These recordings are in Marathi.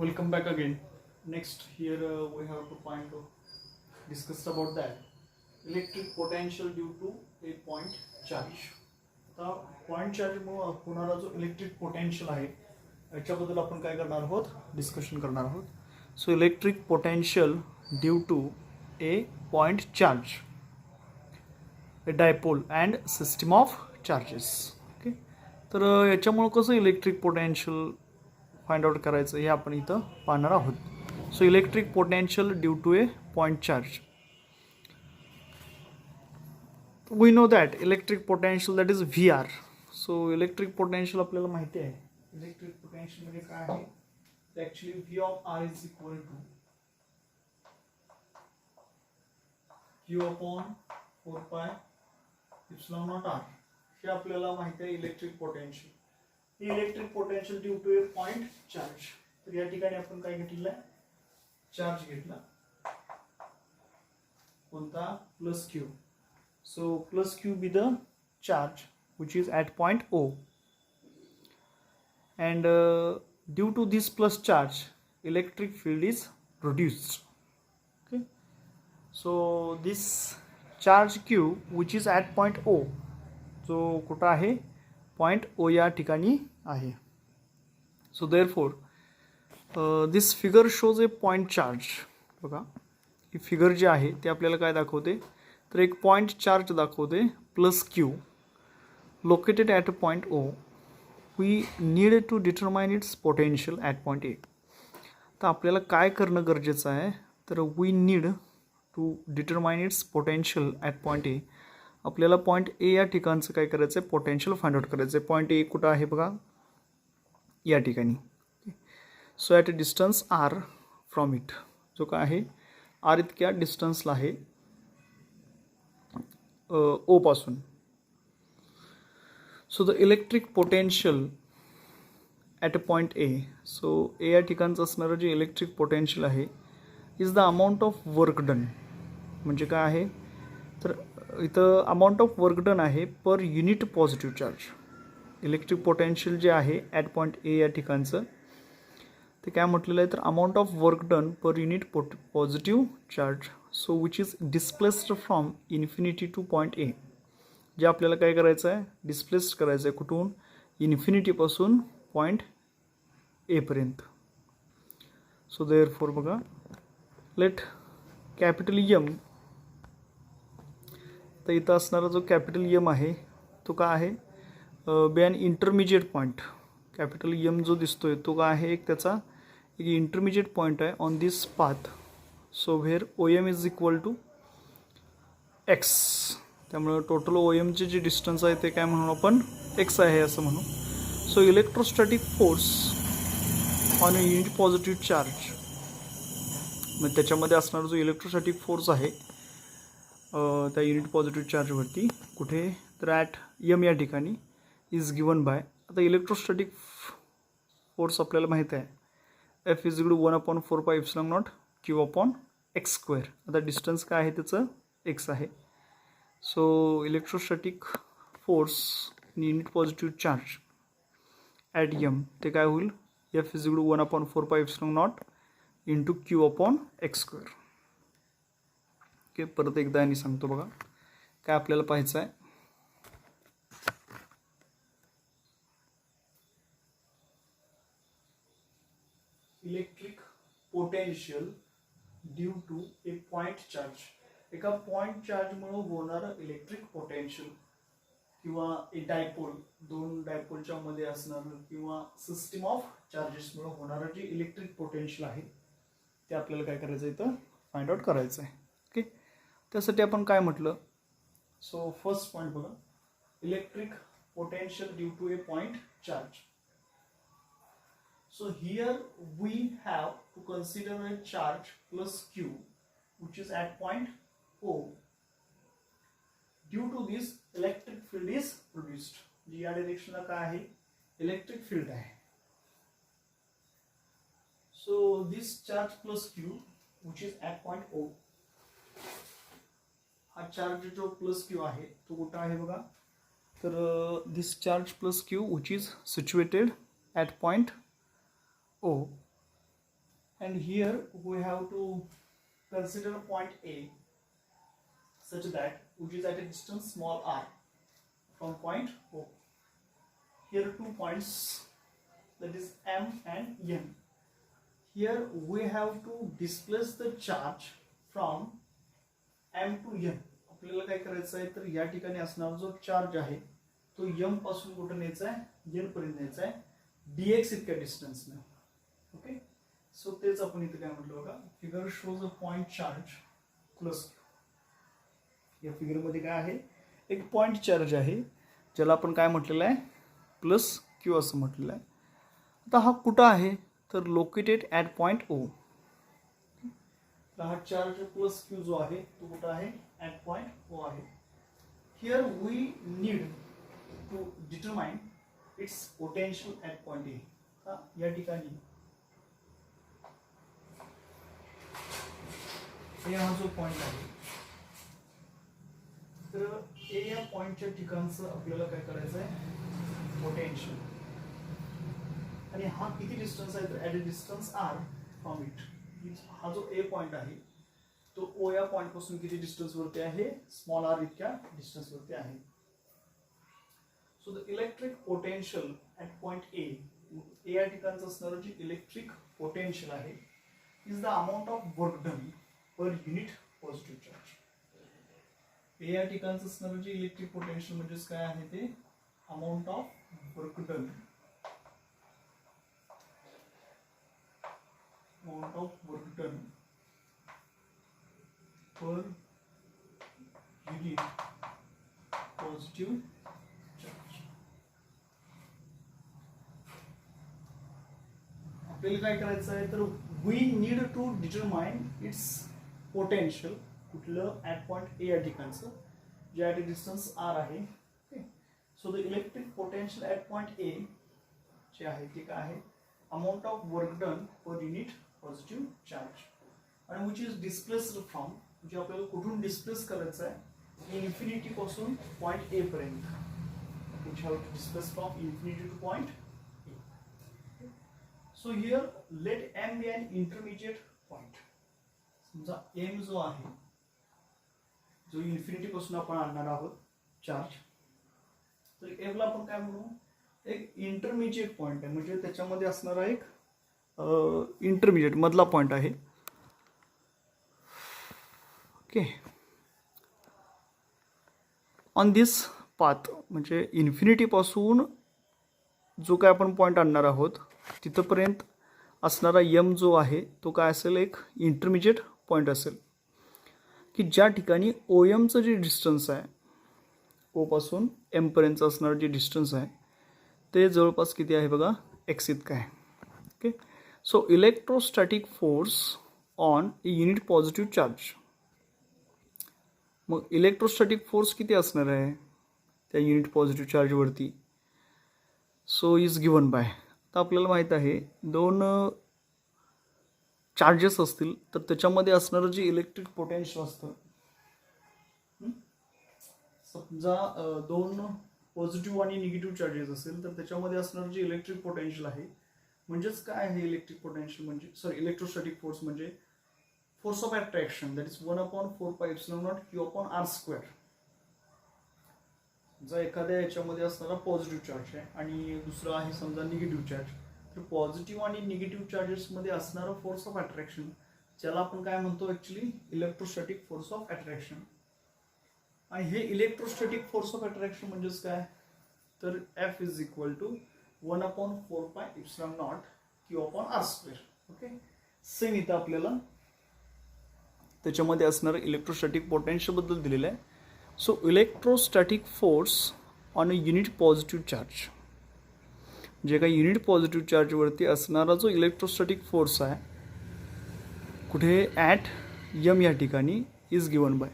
Welcome back again. Next, here we have to discuss about that electric potential due to a point charge. आता पॉइंट चार्जमुळे होणारा जो इलेक्ट्रिक पोटेन्शियल आहे याच्याबद्दल आपण काय करणार आहोत, डिस्कशन करणार आहोत. So electric potential due to a point charge, a dipole and system of charges. Okay, तर याच्यामुळे कसं इलेक्ट्रिक पोटेन्शियल फाइंड आउट करायचं हे आपण इथं पाहणार आहोत. So electric potential due to a point charge. We know that electric potential that is V R. So electric potential आपल्याला माहिती आहे. इलेक्ट्रिक पोटेन्शियल म्हणजे काय आहे, actually V of R is equal to Q upon 4 pi epsilon naught R. हे आपल्याला माहिती आहे इलेक्ट्रिक पोटेन्शियल. ही electric potential due to a point charge. तर या ठिकाणी आपण काय घेतलेलं आहे, चार्ज घेतला कोणता, plus Q. So plus Q be the charge which is at point O, and due to this plus charge electric field is produced. Okay, so this charge Q which is at point O, जो कुठं आहे, पॉइंट ओ या ठिकाणी आहे. So therefore this figure shows a point charge. बघा, ही फिगर जी आहे ते आपल्याला काय दाखवते, तर एक पॉइंट चार्ज दाखवते plus Q located at a point O. We need to determine its potential at point A. तर आपल्याला काय करणं गरजेचं आहे, तर we need to determine its potential at point A. आपल्याला पॉइंट ए या ठिकाणचं काय करायचं आहे, पोटेन्शियल फाइंड आउट करायचं आहे. पॉइंट ए कुठं आहे बघा, या ठिकाणी. So at a distance R from it, जो काय आहे आर इतक्या डिस्टन्सला आहे ओ पासून. So the electric potential at a point A. So A या ठिकाणचं असणारं जे इलेक्ट्रिक पोटेन्शियल आहे is the amount of work done. म्हणजे काय आहे, तर इथं अमाऊंट ऑफ वर्क डन आहे पर unit positive charge. Electric potential जे आहे ॲट पॉइंट ए या ठिकाणचं ते काय म्हटलेलं आहे, तर amount of work done per unit positive charge. So which is displaced from infinity to point ए. जे आपल्याला काय करायचं आहे, डिस्प्लेस्ड करायचं आहे कुठून, इन्फिनिटीपासून पॉईंट एपर्यंत. सो देअरफॉर बघा, लेट कॅपिटल एम, तर इथं असणारा जो कॅपिटल एम आहे तो काय आहे, be an intermediate point. Capital M जो दिसतोय तो काय आहे, एक त्याचा एक इंटरमिजिएट पॉईंट आहे on this path. So where O M is equal to x. त्यामुळं टोटल ओ एमचे जे डिस्टन्स आहे ते काय म्हणून आपण एक्स आहे असं म्हणू. So electrostatic force on a unit positive charge, मग त्याच्यामध्ये असणारा जो इलेक्ट्रोस्टॅटिक फोर्स आहे त्या युनिट पॉझिटिव्ह चार्जवरती कुठे, तर ॲट एम या ठिकाणी इज गिवन बाय. आता इलेक्ट्रोस्टॅटिक फोर्स आपल्याला माहीत आहे F is equal to 1/4 pi epsilon naught Q upon x square. आता डिस्टन्स काय आहे त्याचं एक्स आहे. So electrostatic force in unit positive charge at M ते काय होईल, F is equal to 1/4 pi epsilon naught into Q upon x square. Okay, परत एकदा आणि सांगतो बघा काय आपल्याला पाहायचं आहे. Electric potential due to a point charge. एका पॉइंट चार्जमुळे होणारं इलेक्ट्रिक पोटेन्शियल किंवा ए डायपोल, दोन डायपोलच्या मध्ये असणारं किंवा सिस्टम ऑफ चार्जेसमुळे होणारं जे इलेक्ट्रिक पोटेन्शियल आहे ते आपल्याला काय करायचं इथं फाइंड आउट करायचं आहे. ओके, त्यासाठी आपण काय म्हटलं, सो फर्स्ट पॉईंट बघा, electric potential due to a point charge. So here we have to consider a charge plus Q which is at point O. Due to this electric field is produced. जी या डायरेक्शनला काय आहे, इलेक्ट्रिक फील्ड आहे. So this charge plus Q which is at point O, हा चार्ज जो प्लस Q आहे तो कुठं आहे बघा, तर this charge plus Q which is situated at point O and here we have to consider point A such that which is at a distance small r from point O. Here 2 points, that is M and N. Here we have to displace the charge from M to N. आपल्याला काय करायचं आहे तर या ठिकाणी असणारा जो चार्ज आहे तो M पासून कुठे न्यायचा आहे N पर्यंत न्यायचा आहे dx इतक्या डिस्टन्सने. ओके, सो तेच आपण इथे काय म्हटलं बघा, figure shows a point charge plus. या फिगर मध्ये काय आहे, एक पॉइंट चार्ज आहे ज्याला आपण काय म्हटलेलं आहे प्लस क्यू असं म्हटलेलं आहे. आता हा कुठं आहे तर लोकेटेड ॲट पॉइंट ओ. हा चार्ज प्लस क्यू जो आहे तो कुठं आहे ॲट पॉइंट ओ आहे. Here we need to determine its potential at point A. या ठिकाणी हा जो पॉइंट आहे तर ए या पॉइंटच्या ठिकाणचं आपल्याला काय करायचं आहे पोटेन्शियल. आणि हा किती डिस्टन्स आहे तर at a distance R from it. हा जो ए पॉइंट आहे तो ओ या पॉइंट पासून किती डिस्टन्स वरती आहे स्मॉल आर इतक्या डिस्टन्स वरती आहे. So the electric potential at point A या ठिकाणचं असणारं जे इलेक्ट्रिक पोटेन्शियल आहे is the amount of work done per unit positive charge. A या ठिकाणचं असणारं जे इलेक्ट्रिक पोटेन्शियल म्हणजेच काय आहे ते amount of work done, amount of work done per unit positive charge. आपल्याला काय करायचं आहे तर we need to determine its potential कुठलं ॲट पॉइंट ए या ठिकाणचं जे ॲट अ डिस्टन्स आर आहे. So the electric potential at point A जे आहे ते काय आहे amount of work done per unit positive charge. आणि विच इज डिस्प्लेस्ड फ्रॉम, म्हणजे आपल्याला कुठून डिस्प्लेस करायचं आहे इन्फिनिटी पासून पॉइंट ए पर्यंत. Which have to displace from infinity to point A. So here let M be an intermediate point. समजा एम जो आहे जो इन्फिनिटी पासून आपण आणणार आहोत चार्ज, तर एमला आपण काय म्हणू एक इंटरमिजिएट पॉइंट आहे, म्हणजे त्याच्यामध्ये असणारा एक इंटरमिजिएट मधला पॉइंट आहे. ओके, ऑन दिस पाथ म्हणजे इन्फिनिटी पासून जो काय आपण पॉइंट आणणार आहोत तिथपर्यंत असणारा यम जो आहे तो काय असेल एक इंटरमिजिएट पॉइंट असेल की ज्या ठिकाणी ओ एमचं जे डिस्टन्स आहे ओ पासून एम पर्यंतचं असणारं जे डिस्टन्स आहे ते जवळपास किती आहे बघा एक्स इतकं आहे. Okay, so electrostatic force on a unit positive charge. मग इलेक्ट्रोस्टॅटिक फोर्स किती असणार आहे त्या युनिट पॉझिटिव्ह चार्जवरती. So is given by. आता आपल्याला माहीत आहे दोन चार्जेस असतील तर त्याच्यामध्ये असणारं जे इलेक्ट्रिक पोटेन्शियल असतं, समजा दोन पॉझिटिव्ह आणि निगेटिव्ह चार्जेस असेल तर त्याच्यामध्ये असणारं जे इलेक्ट्रिक पोटेन्शियल आहे म्हणजेच काय आहे इलेक्ट्रिक पोटेन्शियल म्हणजे सॉरी इलेक्ट्रोस्टॅटिक फोर्स म्हणजे force of attraction that is 1/4πε0 Q/r². जर एखाद्या याच्यामध्ये असणारा पॉझिटिव्ह चार्ज आहे आणि दुसरा आहे समजा निगेटिव्ह चार्ज, तर पॉझिटिव्ह आणि निगेटिव्ह चार्जेसमध्ये असणारा फोर्स ऑफ अट्रॅक्शन ज्याला आपण काय म्हणतो actually electrostatic force of attraction. आणि हे इलेक्ट्रोस्टॅटिक फोर्स ऑफ अट्रॅक्शन म्हणजेच काय तर F is equal to 1/4πε0 Q/r². Okay, same इथं आपल्याला त्याच्यामध्ये असणारं इलेक्ट्रोस्टॅटिक पोटेन्शियल बद्दल दिलेलं आहे. So electrostatic force on a unit positive charge, जे काही युनिट पॉझिटिव्ह चार्जवरती असणारा जो इलेक्ट्रोस्टॅटिक फोर्स आहे कुठे ॲट यम या ठिकाणी इज गिवन बाय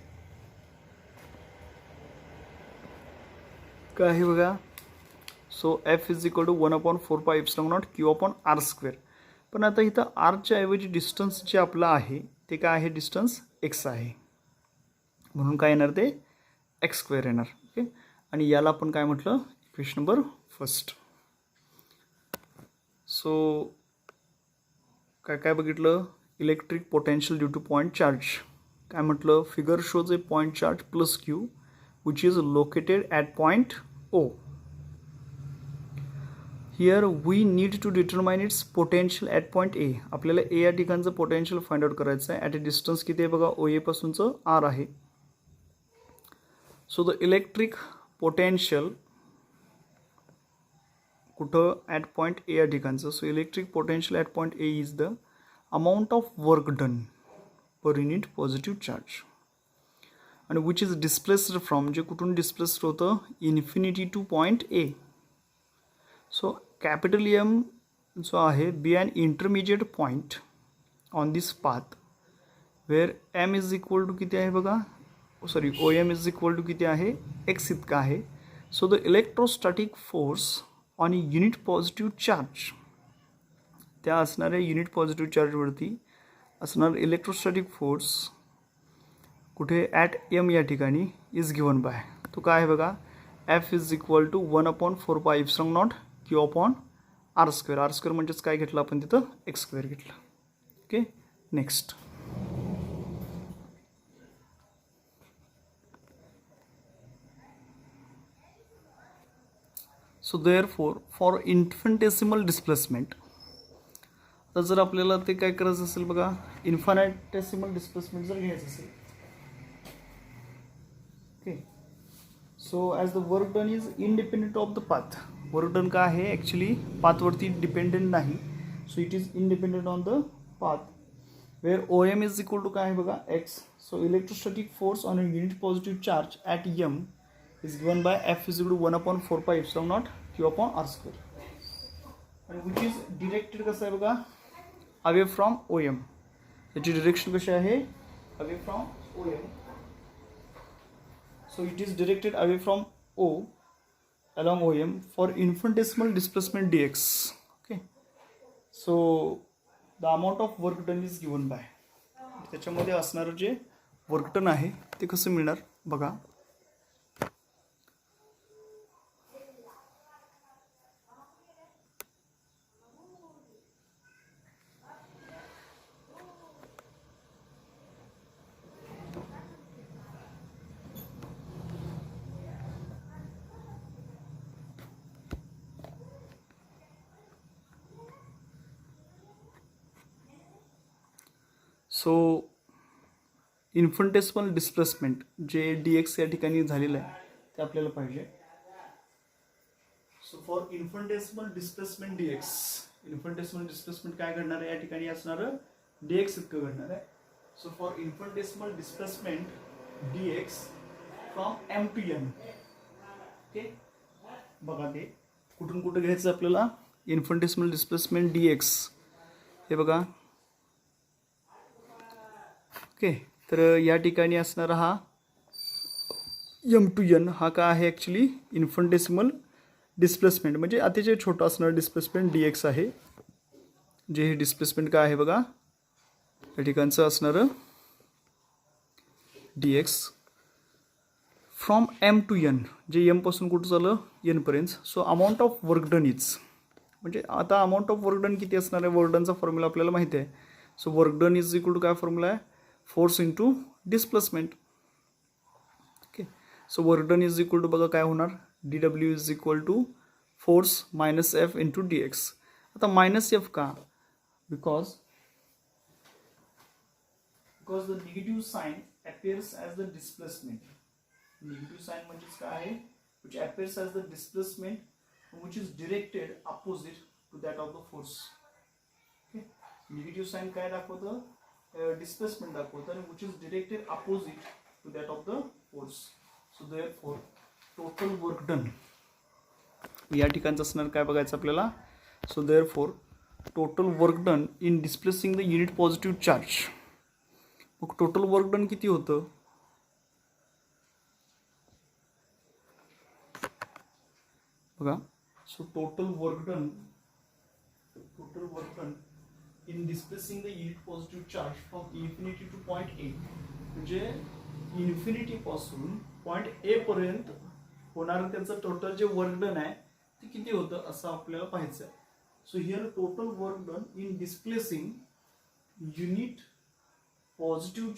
काय आहे बघा. So F is equal to 1/4πε0 Q/r². पण आता इथं आरच्या ऐवजी डिस्टन्स जे आपलं आहे ते काय आहे डिस्टन्स एक्स आहे म्हणून काय येणार ते x² येणार. ओके, आणि याला आपण काय म्हटलं इक्वेशन नंबर फर्स्ट. सो काय काय बघितलं, electric potential due to point charge. काय म्हटलं, figure shows a point charge plus Q which is located at point O. Here we need to determine its potential at point A. आपल्याला ए या ठिकाणचं पोटेन्शियल फाइंड आउट करायचं आहे. ॲट अ डिस्टन्स किती आहे बघा, ओ ए पासूनचं आर आहे. सो द इलेक्ट्रिक पोटेन्शियल कुठं, ॲट पॉईंट ए या ठिकाणचं. So electric potential at point A is the amount of work done per unit positive charge आणि विच इज डिस्प्लेस्ड फ्रॉम, जे कुठून डिस्प्लेस्ड होतं, infinity to point A. So capital M जो आहे be an intermediate point on this path where M is equal to किती आहे बघा, sorry O M is equal to किती आहे, एक्स इतका आहे. So the electrostatic force on unit positive charge, त्या असणाऱ्या युनिट पॉझिटिव्ह चार्जवरती असणार इलेक्ट्रोस्टॅटिक फोर्स कुठे, ॲट एम या ठिकाणी, इज गिवन बाय, तो काय आहे बघा, F is equal to 1/4πε0 Q upon R square. R square म्हणजेच काय घेतलं आपण तिथं, एक्स स्क्वेअर घेतलं. Okay, next. So therefore for infinitesimal displacement, आता जर आपल्याला ते काय करायचं असेल बघा, इन्फिनिटेसिमल डिस्प्लेसमेंट जर घ्यायचं असेल, okay, so as the work done is independent of the path. Work done काय आहे, ॲक्च्युली पाथवरती डिपेंडेंट नाही. So it is independent on the path where O M is equal to काय आहे बघा, x. So electrostatic force on a unit positive charge at M is given by f is equal to 1/4πε0 q upon r square. And which is directed कसं आहे बघा, away from OM. याची डिरेक्शन कशी आहे, away from OM. So it is directed away from O along OM for infinitesimal displacement dx. Okay. So the amount of work done is given by. त्याच्यामध्ये असणारं जे वर्क डन आहे ते कसं मिळणार बघा. सो इन्फिनिटेसिमल डिस्प्लेसमेंट जे डी एक्स या ठिकाणी झालेलं आहे ते आपल्याला पाहिजे. So for infinitesimal displacement d x, infinitesimal displacement काय घडणार आहे, या ठिकाणी असणारं डी एक्स इतकं घडणार आहे. So for infinitesimal displacement d x from M to N, okay, बघा ते कुठून कुठं घ्यायचं आपल्याला, इन्फिनिटेसिमल डिस्प्लेसमेंट डी एक्स हे बघा. ओके, तर या ठिकाणी असणारा हा एम टू एन हा काय आहे, ॲक्च्युली इन्फिनिटेसिमल डिस्प्लेसमेंट म्हणजे अतिशय छोटं असणारं डिस्प्लेसमेंट डी एक्स आहे. जे हे डिस्प्लेसमेंट काय आहे बघा, या ठिकाणचं असणारं D x from M to N, जे एमपासून कुठं झालं एनपर्यंत. So amount of work done is, म्हणजे आता अमाऊंट ऑफ वर्क डन किती असणार आहे, वर्क डनचा फॉर्म्युला आपल्याला माहिती आहे. So work done is equal to काय फॉर्म्युला आहे, force into displacement. Okay, so work done is equal to बघा काय होणार, d W is equal to force minus F into d x. आता मायनस एफ का, because the negative sign appears as the displacement. Negative sign म्हणजेच काय आहे, which appears as the displacement which is directed opposite to that of the force. Okay, negative sign काय दाखवतं, displacement दाखवतं आणि which is directed opposite to that of the force. So therefore total work done या ठिकाणचं असणार काय बघायचं आपल्याला. So therefore total work done in displacing the unit positive charge. मग टोटल वर्क डन किती होतं बघा. So total work done in displacing the unit positive charge from infinity to point ए, म्हणजे इन्फिनिटी पासून पॉईंट ए पर्यंत होणारं त्याचं टोटल जे वर्क डन आहे ते किती होतं असं आपल्याला पाहायचं आहे. So here total work done in displacing unit positive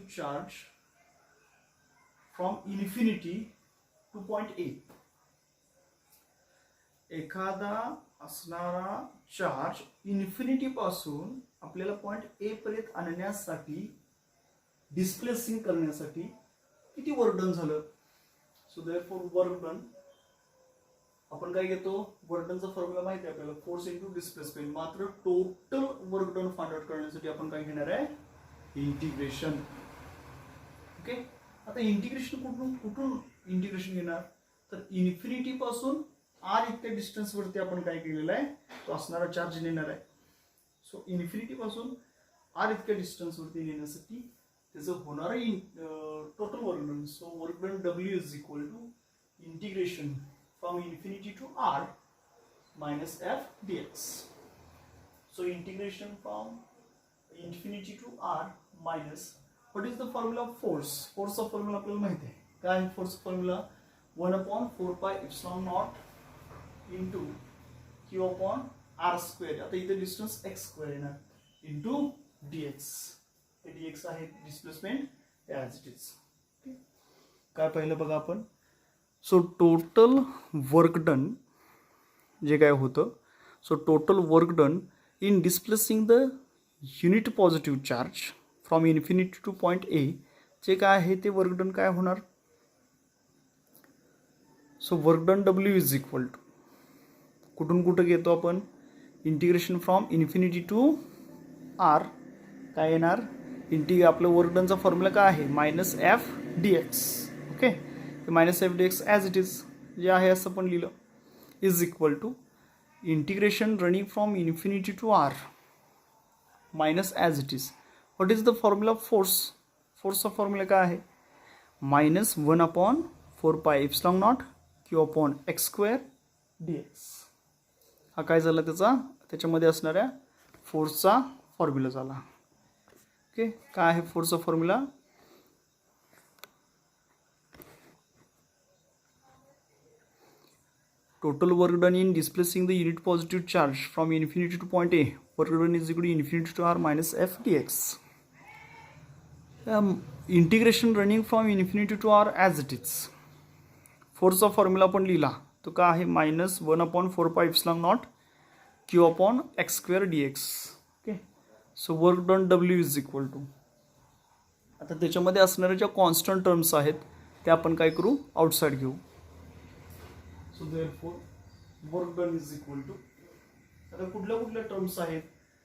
charge from infinity to point A. एखादा असणारा चार्ज इन्फिनिटी पासून आपल्याला पॉइंट ए पर्यंत आणण्यासाठी डिस्प्लेसिंग करण्यासाठी किती वर्क डन झालं. सो देअरफॉर वर्क डन आपण काय घेतो, वर्क डनचा फॉर्म्युला माहिती आहे आपल्याला, फोर्स इनटू डिस्प्लेसमेंट. मात्र total work done find out करण्यासाठी आपण काय घेणार आहे, इंटिग्रेशन. ओके, आता इंटिग्रेशन कुठून इंटिग्रेशन घेणार, तर इन्फिनिटी पासून आर इतक्या डिस्टन्स वरती आपण काय केलेलं आहे, तो असणारा चार्ज नेणार आहे. सो इन्फिनिटी पासून आर इतक्या डिस्टन्स वरती नेण्यासाठी त्याचं होणारं total work done. So work done W is equal to integration from infinity to R minus F D X. So integration from infinity to R minus what is the formula of force. फोर्सचा फॉर्म्युला आपल्याला माहिती आहे. काय आहे force formula, 1/4 epsilon naught into Q upon R square. आता इथे डिस्टन्स एक्स स्क्वेअर येणार इंटू डीएक्स. हे डीएक्स आहे डिस्प्लेसमेंट ॲज इट इज. काय पाहिलं बघा आपण. सो टोटल वर्क डन जे काय होतं, so total work done in displacing the unit positive charge from infinity to point A जे काय आहे ते वर्क डन काय होणार. So work done W is equal to कुठून कुठं घेतो आपण, integration from infinity to R काय येणार, आपलं वर्क डनचा फॉर्म्युला काय आहे, minus F D x. Okay, minus F D x as it is जे आहे असं पण लिहिलं, is equal to integration running from infinity to R minus as it is. What is the formula of force. फोर्सचा फॉर्म्युला काय आहे, minus 1/4 epsilon naught Q upon x square D X. हा काय झाला त्याच्यामध्ये असणाऱ्या फोर्सचा फॉर्म्युला झाला. ओके, काय आहे फोर्सचा formula, total work done in displacing the unit positive charge from infinity to point A, work done is equal to infinity to R minus F D X. Integration running from infinity to R as it is. फोर्सचा फॉर्म्युला पण लिहिला, तो काय आहे, minus 1/4 epsilon naught Q upon x square D x. Okay, so work done W is equal to, आता त्याच्यामध्ये असणाऱ्या ज्या कॉन्स्टंट टर्म्स आहेत त्या आपण काय करू, आउटसाईड घेऊ. So therefore work done is equal to, आता कुठल्या टर्म्स आहेत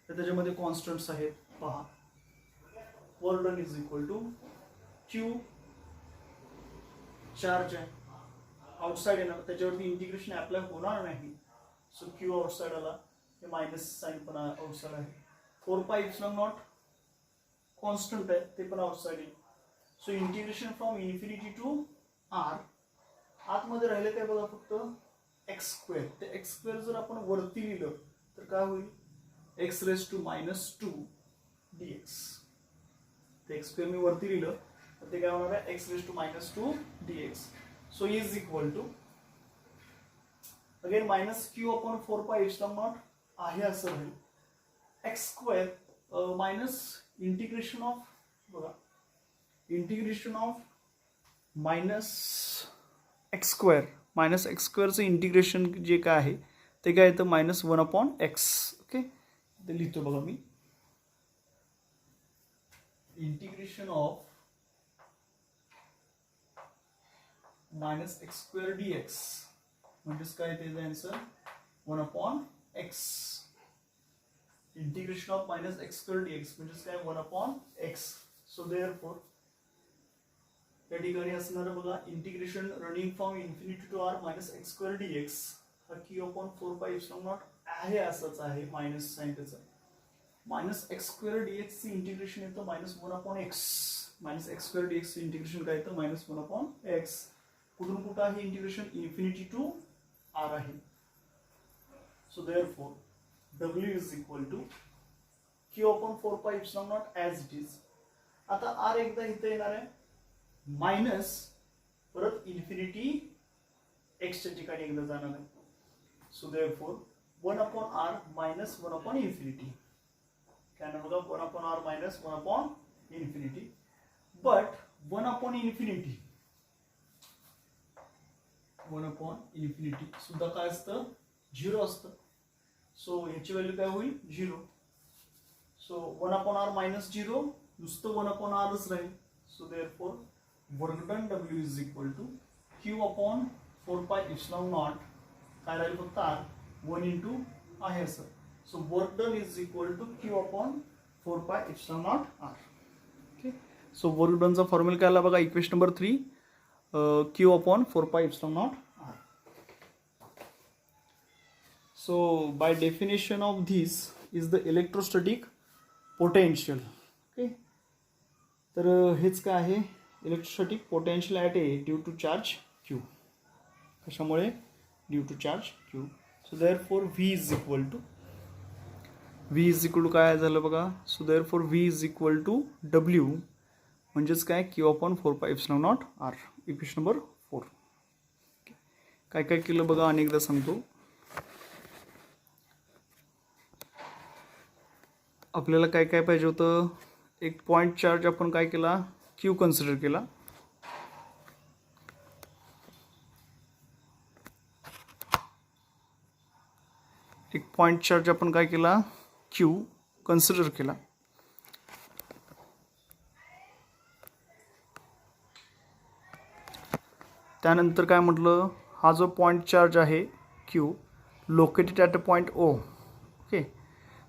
तर त्याच्यामध्ये कॉन्स्टंट्स आहेत पहा. Work done is equal to Q charge आहे आउटसाइड येणार, त्याच्यावरती इंटिग्रेशन अप्लाय होणार नाही. सो क्यू आउटसाइड आला, हे मायनस साइन पण आउटसाइड आहे. 4 एप्सिलॉन नॉट कॉन्स्टंट आहे, ते पण आउटसाइड येईल. So integration from infinity to R, आतमध्ये राहिले काय बघा फक्त एक्स स्क्वेअर. ते एक्स स्क्वेअर जर आपण वरती लिहिलं तर काय होईल, एक्स रेस टू -2 डीएक्स. ते एक्स स्क्वेअर मी वरती लिहिलं तर ते काय होणार आहे, x raise to -2 d x. So is equal to again minus q upon 4 epsilon naught आहे असं राहील, x square minus integration of बघा, integration of minus x स्क्वेअरचं integration जे काय आहे ते काय येतं, -1/x. ओके, ते लिहितो बघा मी, integration of minus x square D X म्हणजेच काय त्याचा answer 1/x. Integration of minus x square D X म्हणजेच काय 1/x. सो देअरफॉर या ठिकाणी असणार बघा, integration running from infinity to R minus x square D X, हा क्यू अपॉन 4 एप्सिलॉन नॉट आहे असंच आहे, मायनस साइन त्याचं. Minus x square D X integration येतं -1/x. Minus x square D X integration काय येतं, -1/x. कुठून कुठं आहे इंटिग्रेशन, इन्फिनिटी टू आर आहे. So therefore W is equal to Q upon 4 epsilon naught as it is. आता आर एकदा इथे येणार आहे, मायनस परत इन्फिनिटी एक्सच्या ठिकाणी एकदा जाणार आहे. So therefore 1 upon r minus 1 upon infinity. Can I bघा 1 upon r minus 1 upon infinity. But 1 upon infinity, 1 upon infinity सुद्धा काय असतं, 0 असतं. सो याची व्हॅल्यू काय होईल, 0. सो 1 upon r minus 0 नुसतं 1 upon r च राहील. So therefore work done W is equal to Q upon 4 pi epsilon naught काय राहील फक्त r 1 into आहे असं. So work done is equal to Q upon 4 pi epsilon naught r. Okay, so work डनचा फॉर्म्युला काय आला बघा, equation number 3 Q upon 4 pi epsilon naught r. So by definition of this is the electrostatic potential. Okay, तर हेच काय आहे, electrostatic potential at A due to charge Q. कशामुळे, due to charge Q. So therefore V is equal to काय झालं बघा. So therefore V is equal to W म्हणजेच काय, Q upon 4 pi epsilon naught R. Equation number 4. काय काय केलं बघा, अनेकदा सांगतो. आपल्याला काय काय पाहिजे होतं, एक पॉइंट चार्ज आपण काय केला, क्यू कन्सिडर केला. एक पॉइंट चार्ज आपण काय केला, क्यू कन्सिडर केला. त्यानंतर काय म्हटलं, हा जो पॉइंट चार्ज आहे Q located at a point O. Okay,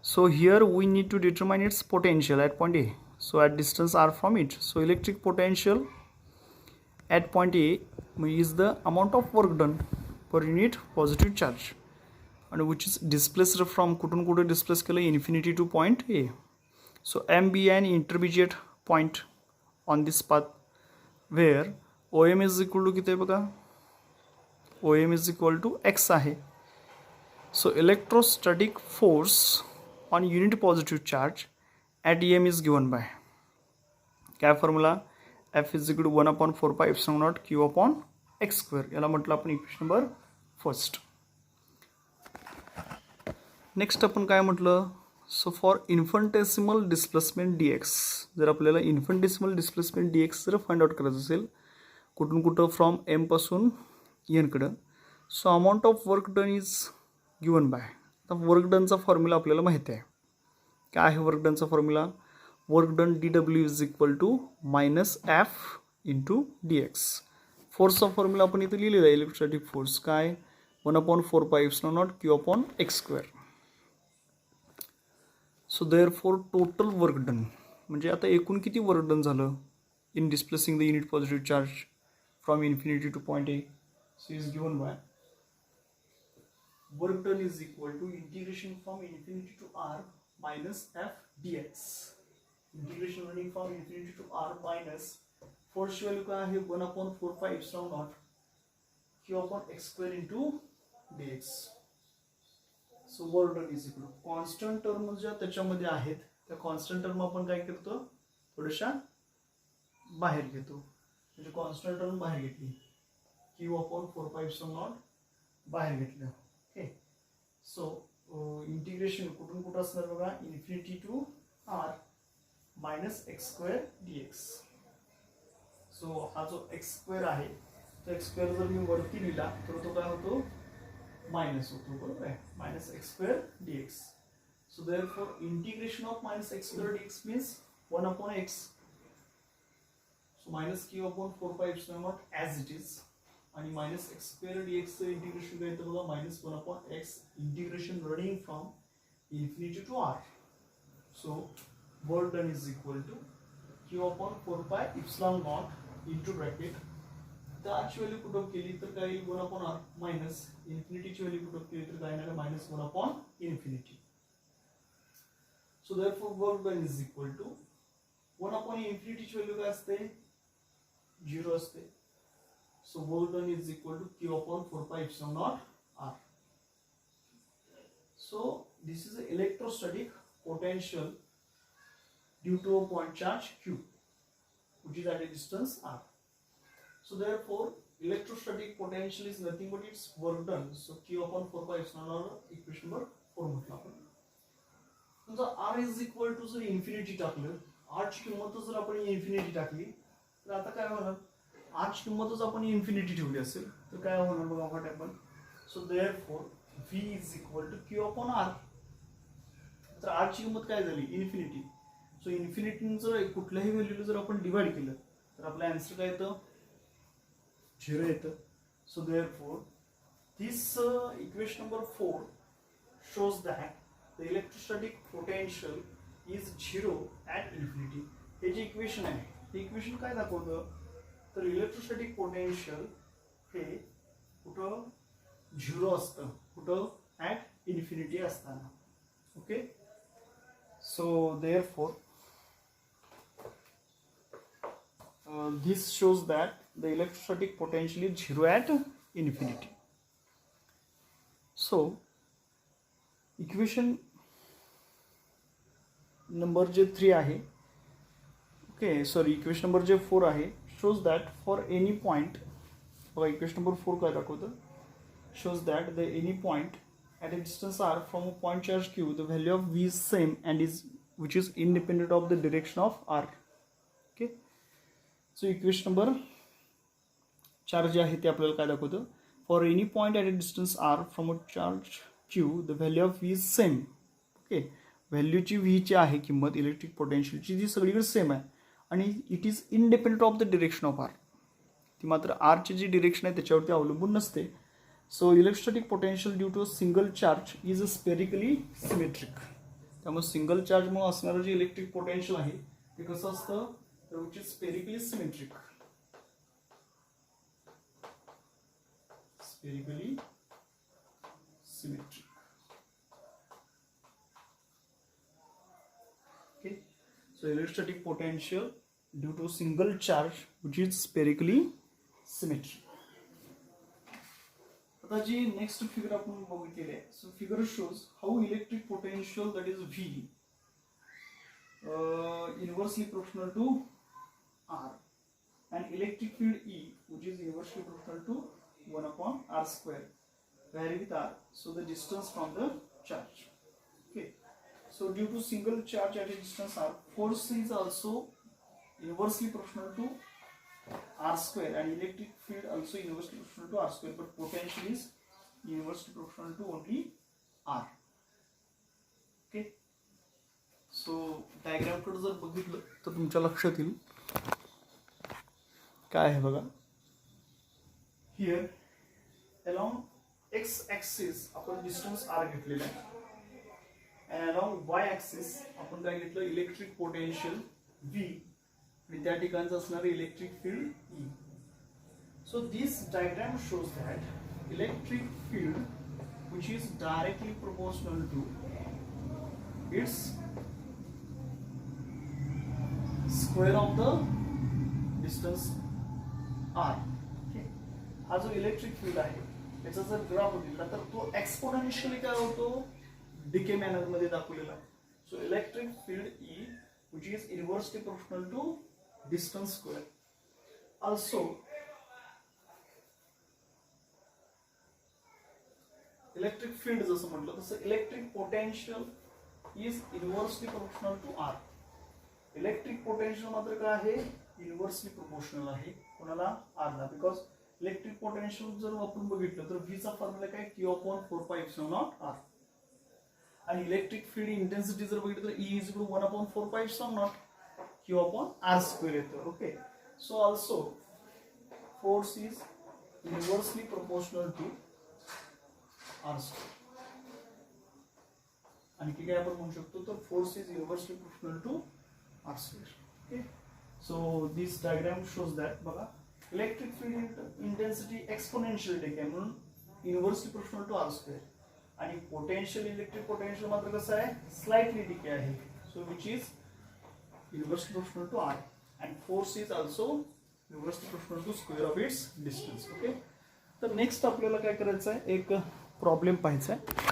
so here we need to determine its potential at point A, so at distance r from it. So electric potential at point A is the amount of work done per unit positive charge and which is displaced from कुठून कुठे displace केलं, infinity to point A. So M be an intermediate point on this path where OM is equal to किती आहे बघा, OM is equal to x आहे. So electrostatic force on unit positive charge at EM is given by काय formula, F is equal to 1 upon 4 pi epsilon naught Q upon x square. याला म्हटलं आपण इक्वेशन नंबर फर्स्ट. नेक्स्ट आपण काय म्हटलं, so for infinitesimal displacement dx, जर आपल्याला इन्फंटेसिमल डिस्प्लेसमेंट dx जर फाइंड आउट करायचं असेल कुठून कुठं फ्रॉम एम पासून एनकडं, so amount of work done is given by. आता वर्क डनचा फॉर्म्युला आपल्याला माहिती आहे. काय आहे वर्क डनचा formula, work done dw is equal to minus F into dx. फोर्सचा फॉर्म्युला आपण इथे लिहिलेला आहे, इलेक्ट्रोस्टॅटिक फोर्स काय, 1 upon 4 pi epsilon not Q upon x square. So therefore total work done म्हणजे आता एकूण किती वर्क डन झालं in displacing the unit positive charge from infinity to point A. So is given bye work done is equal to integration from infinity to r minus f dx. Integration running from infinity to r minus force value काय आहे, 1 upon 4 pi epsilon naught Q upon x square into dx. So work done is equal to constant term ज्या त्याच्यामध्ये आहेत त्या कॉन्स्टंट टर्म आपण काय करतो, थोड्याशा बाहेर घेतो. म्हणजे कॉन्स्टंट टर्म बाहेर घेतली, Q upon 4 pi epsilon naught बाहेर घेतलं. ओके, सो इंटिग्रेशन कुठून कुठं असणार बघा, infinity to R minus x square dx. So हा जो एक्स स्क्वेअर आहे तो एक्स स्क्वेअर जर मी वरती लिहिला तर तो काय होतो, मायनस होतो, बरोबर आहे, minus x square dx. So therefore integration of minus x square D X means 1 upon X. So minus Q upon 4 pi epsilon naught as it is आणि मायनस एक्स स्क्वेअर डी एक्सचं इंटिग्रेशन काय येतं बघा, minus 1 upon X integration running from infinity to R. So work done is equal to Q upon 4 pi epsilon naught into bracket. तर आरची व्हॅल्यू पुटअप केली तर काय येईल, 1 अपॉन आर मायनस इन्फिनिटीची व्हॅल्यू पुटअप केली तर काय येणार, minus 1 upon infinity. So therefore work done is equal to 1 upon इन्फिनिटीची व्हॅल्यू काय असते, 0 असते. So work done is equal to Q upon 4 pi epsilon naught R. So this is the electrostatic potential due to a point charge Q, which is at a distance R. So therefore electrostatic potential is nothing but it's work done. So Q upon 4 pi epsilon r equation number 4 म्हटलं आपण. समजा R इज इक्वल टू जर इन्फिनिटी टाकलं, R ची किंमत जर आपण इन्फिनिटी टाकली तर आता काय होणार, R ची किंमतच आपण इन्फिनिटी ठेवली असेल तर काय होणार बघा, what happen. So therefore V is equal to Q upon R. तर R ची किंमत काय झाली, इन्फिनिटी. सो इन्फिनिटी जर कुठल्याही व्हॅल्यूला जर आपण डिवाइड केलं तर आपला आन्सर काय येतं, 0 येतं. So therefore this equation number 4 shows that the electrostatic potential is 0 at infinity. हे जे इक्वेशन आहे ते इक्वेशन काय दाखवतं, तर इलेक्ट्रोस्टॅटिक पोटेन्शियल हे कुठं 0 असतं, कुठं ॲट इन्फिनिटी असताना. Okay. So therefore this shows that the electrostatic potential is 0 at infinity. So equation number जे 3 आहे, ओके सॉरी इक्वेशन नंबर जे 4 आहे, shows that for any point, बघा इक्वेशन नंबर 4 काय दाखवतं, shows that the any point at a distance r from a point charge q, the value of v is same and is which is independent of the direction of r. Okay. So equation number 4 जे आहे ते आपल्याला काय दाखवतं, for any point at a distance R from a charge Q the value of V is same. Okay. व्हॅल्यूची व्हीची आहे किंमत इलेक्ट्रिक पोटेन्शियलची ती सगळीकडे सेम आहे आणि it is independent of the direction of R. ती मात्र आरची जी डिरेक्शन आहे त्याच्यावरती अवलंबून नसते. So electrostatic potential due to a single charge is a spherically symmetric. त्यामुळे सिंगल चार्जमुळे असणारं जे इलेक्ट्रिक पोटेन्शियल आहे ते कसं असतं, which is spherically symmetric. Spherically symmetric. Okay. So electrostatic potential due to single charge which is spherically symmetric. आता जी नेक्स्ट फिगर आपण बघितलेली आहे, so figure shows how electric potential that is V inversely proportional to R and electric field E which is inversely proportional to 1 upon R square vary with R, so the distance from the charge. Okay. So due to single charge at a distance R, force is also inversely proportional to R square and electric field also inversely proportional to R square, but potential is inversely proportional to only R. Okay. So डायग्रामकडे जर बघितलं तर तुमच्या लक्षात येईल काय आहे बघा. हिअर अलॉंग एक्स ॲक्सिस आपण डिस्टन्स आर घेतलेला आहे अँड अलॉंग वाय ॲक्सिस आपण काय घेतलं, इलेक्ट्रिक पोटेन्शियल व्ही आणि त्या ठिकाणचं असणारे electric field E. So this diagram shows that electric field which is directly proportional to its square of the distance R. हा जो इलेक्ट्रिक फील्ड आहे त्याचा जर ग्राफ बघितला तर तो एक्सपोनेन्शियली काय होतो, डिके मॅनर मध्ये दाखवलेला. So electric field E which is inversely proportional to distance square. Also electric field जसं म्हटलं तसं electric potential is inversely proportional to R. Electric potential मात्र काय आहे, इन्व्हर्सली प्रोपोर्शनल आहे कोणाला, आरला. बिकॉज इलेक्ट्रिक पोटेन्शियल जर आपण बघितलं तर व्हीचा फॉर्म्युला काय, Q upon 4 pi epsilon naught R. आणि इलेक्ट्रिक फील्ड इंटेन्सिटी जर बघितलं तर E is equal to 1 upon 4 pi epsilon naught Q upon R square येतं. Okay. So also force is inversely proportional to R square. आणखी काय आपण म्हणू शकतो, तर force is inversely proportional to R square. Okay. So this diagram shows that बघा electric field intensity exponential decay म्हणून inversely proportional to R square आणि पोटेन्शियल इलेक्ट्रिक पोटेन्शियल मात्र कसं आहे, स्लाइटली डिके आहे. So which is inversely proportional to R and force is also inversely proportional to square of its distance. Okay. तर नेक्स्ट आपल्याला काय करायचं आहे, एक प्रॉब्लेम पाहायचा आहे.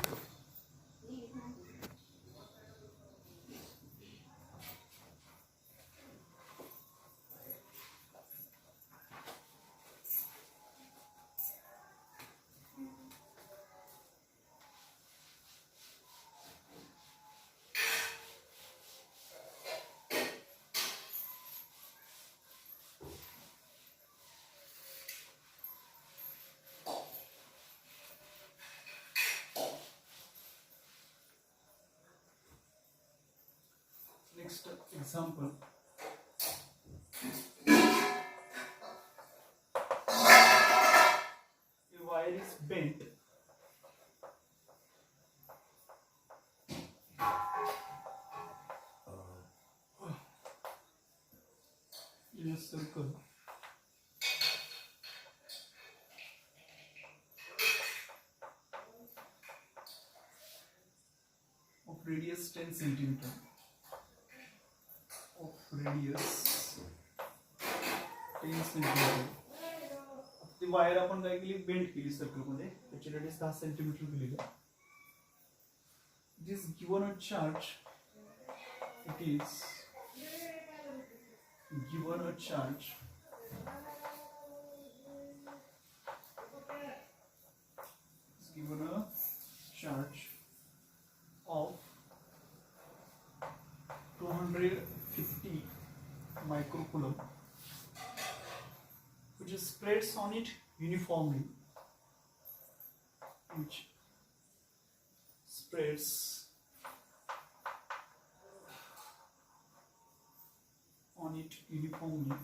example, a wire is bent in a circle of radius 10 centimeter. Of radius 10 centimeter. ती वायर आपण काय केली, बेंड केली सर्कल मध्ये, त्याची रेडियस 10 सेंटीमीटर दिलेली आहे. It is given a charge. It is given a charge of 250 microcoulomb, which spreads on it uniformly, which spreads on it uniformly.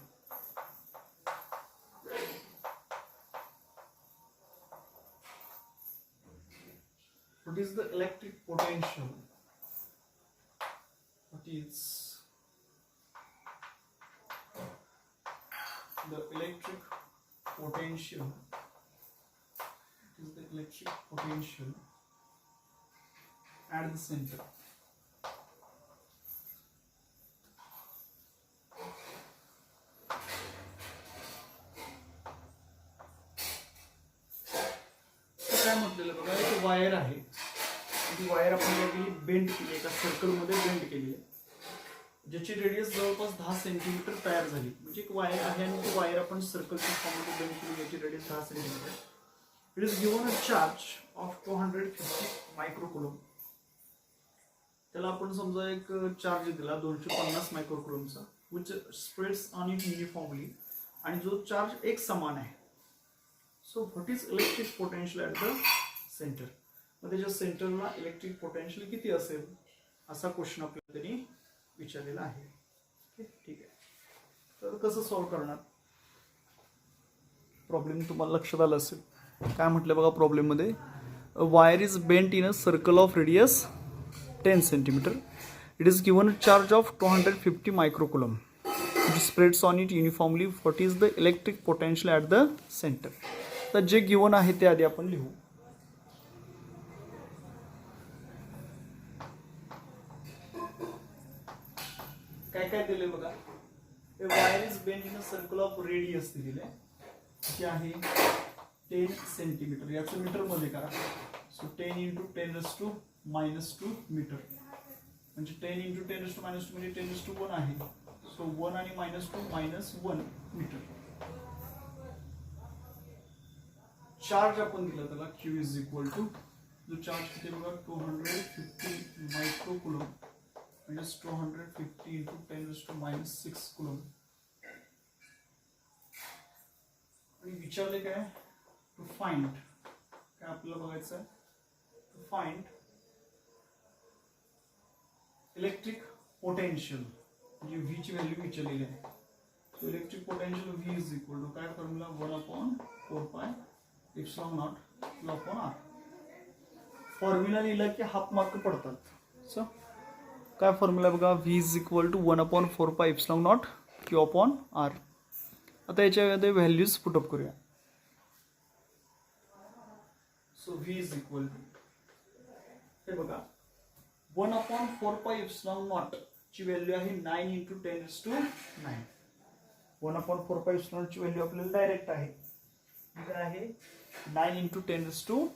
What is the electric potential? What is the electric potential? What is the electric potential at the center? काय म्हटलेलं बघा, एक वायर आहे, ती वायर आपण काय केली, बेंड केली, एका सर्कल मध्ये बेंड केली आहे, ज्याची रेडियस जवळपास 10 सेंटीमीटर तयार झाली. म्हणजे एक वायर आहे आणि ती वायर आपण सर्कलच्या फॉर्म मध्ये बेंड केली, याची radius 10 centimetre. It is given a charge of 250 microcoulomb. त्याला आपण समजा एक चार्ज दिला 250 मायक्रोकुलमचा, which spreads on it uniformly, आणि जो चार्ज एक समान आहे. So what is electric potential at the centre. मग त्याच्या सेंटरला इलेक्ट्रिक पोटेन्शियल किती असेल, असा क्वेश्चन आपल्याला त्यांनी विचारलेला आहे. ठीक आहे, तर कसं सॉल्व्ह करणार, प्रॉब्लेम तुम्हाला लक्षात आला असेल. काय म्हटलं बघा प्रॉब्लेम मध्ये, a wire is bent in a circle of radius 10 centimetre. It is given a charge of 250 मायक्रोकुलम, which spreads on it uniformly. What is the electric potential at the center? तर जे गिवन आहे ते आधी आपण लिहू. काय काय दिले बघा, a wire is bent in a circle of radius दिलेले, जे आहे 10 सेंटीमीटर. याचं मीटर मध्ये करा. सो 10 × 10⁻² मीटर, म्हणजे 10 × 10⁻² म्हणजे 10⁻1 आहे. सो 1 आणि -2 -1 मीटर. चार्ज आपण दिला त्याला, Q इज इक्वल टू, जो चार्ज किती बघा 250 मायक्रोकुलम, म्हणजे 250 × 10⁻⁶ कुलम. आणि विचारले काय, टू फाइंड, काय आपल्याला बघायचं आहे, टू फाइंड इलेक्ट्रिक पोटेन्शियल, म्हणजे V ची व्हॅल्यू विचारलेली आहे. So electric potential V is equal to काय फॉर्म्युला, 1/4πε0 Q/R. फॉर्म्युला लिहिला की हाफ मार्क पडतात. सो काय फॉर्म्युला बघा, V is equal to 1/4πε0 Q/R. आता याच्यामध्ये व्हॅल्यूज पुटअप करूया. So V is equal to, हे बघा 1/4πε0 ची व्हॅल्यू आहे 9 × 10⁹. 1/4πε0 ची व्हॅल्यू आपल्याला डायरेक्ट आहे, काय आहे 9 × 10⁹.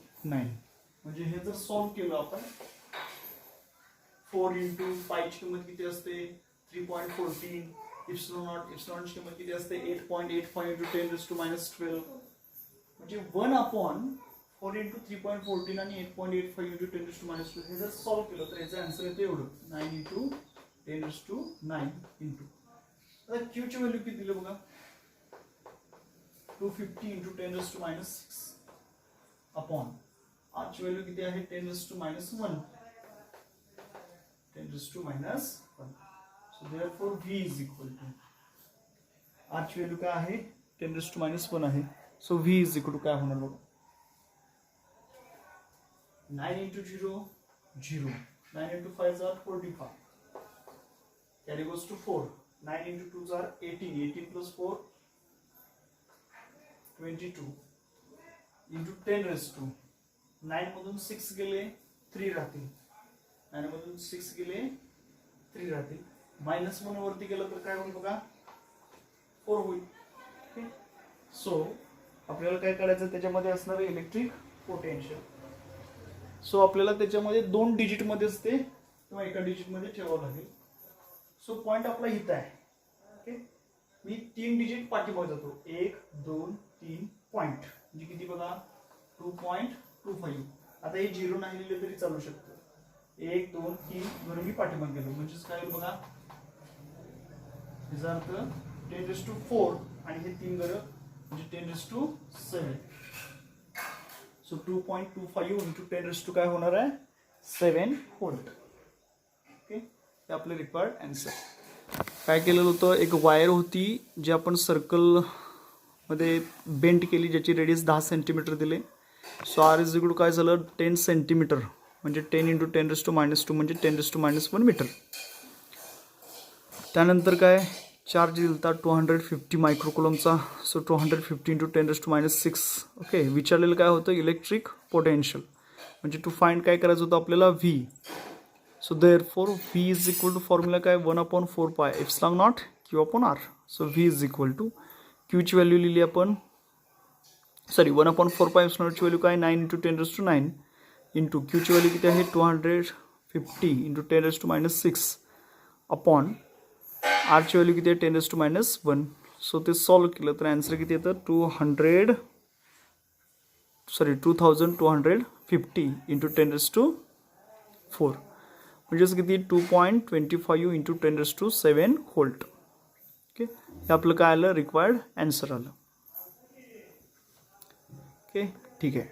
म्हणजे हे जर सॉल्व्ह केलं आपण, 4 × पाय ची किंमत किती असते 3.14, ε0 ची किंमत किती असते 8.85 × 10⁻12. म्हणजे 1/4 × 3.14 आणि 8.85 × 10⁻12. हे जर सॉल्व्ह केलं तर याचं आन्सर येते एवढं, 9 × 10⁹ इंटू. आता Q ची व्हॅल्यू किती दिली बघा, 250 × 10⁻⁶ अपॉन R ची व्हॅल्यू किती आहे 10⁻1. 10⁻1. So therefore V is equal to R ची व्हॅल्यू काय आहे 10⁻⁻1 आहे. So V is equal to काय होणार बघा 9 into 0 0 9 into 5 are 45 carry goes to 4 9 into 2 are 18 18 plus 4 22 into 10 raised to 9 मधून 6 गेले 3 राहतील 9 मधून 6 गेले 3 राहतील मायनस म्हणून वरती गेलं तर काय होईल बघा 4 होईल. ओके सो आपल्याला काय करायचं त्याच्यामध्ये असणार इलेक्ट्रिक पोटेन्शियल. सो आपल्याला त्याच्यामध्ये 2 डिजिट मध्येच ते किंवा एका डिजिट मध्ये ठेवावं लागेल. सो पॉइंट आपला इथं आहे. ओके मी 3 डिजिट पाठीमागे जातो 1 2 3 पॉइंट म्हणजे किती बघा 2.25. आता हे 0 नाही लिहिले तरी चालू शकतं 1 2 3 म्हणून मी पाठीमागे गेलो म्हणजेच काय होईल बघा याचा अर्थ 10⁻⁴ आणि हे 3 घरं म्हणजे 10⁻⁷. सो 2.25 into 10⁻⁷ काय होणार आहे 7 व्होल्ट. ओके हे आपले रिक्वायर्ड आन्सर. काय केलेलं होतं एक वायर होती जी आपण सर्कल मध्ये बेंड केली ज्याची रेडियस 10 सेंटीमीटर दिले. So R is equal to काय झालं 10 सेंटीमीटर म्हणजे 10 into 10⁻⁻2 म्हणजे 10⁻⁻1 मीटर. त्यानंतर काय चार्ज दिलता 250 मायक्रोकुलमचा. So 250 into 10⁻⁶. ओके विचारलेलं काय होतं इलेक्ट्रिक पोटेन्शियल म्हणजे टू फाइंड काय करायचं होतं आपल्याला V. So therefore V is equal to formula काय 1/4 pi epsilon naught Q/R. So V is equal to Q ची व्हॅल्यू लिहिली आपण सॉरी 1/4 पाय एप्सिलॉन नॉटची व्हॅल्यू काय 9 into 10⁻⁹ इंटू Q ची व्हॅल्यू किती आहे 250 into 10⁻⁶ अपॉन R ची व्हॅल्यू किती आहे 10⁻⁻1. सो ते सॉल्व्ह केलं तर आन्सर किती येतं 2250 into 10⁻⁴ म्हणजेच किती 2.25 into 10⁻⁷ व्होल्ट. ओके हे आपलं काय आलं रिक्वायर्ड आन्सर आलं. ओके ठीक आहे.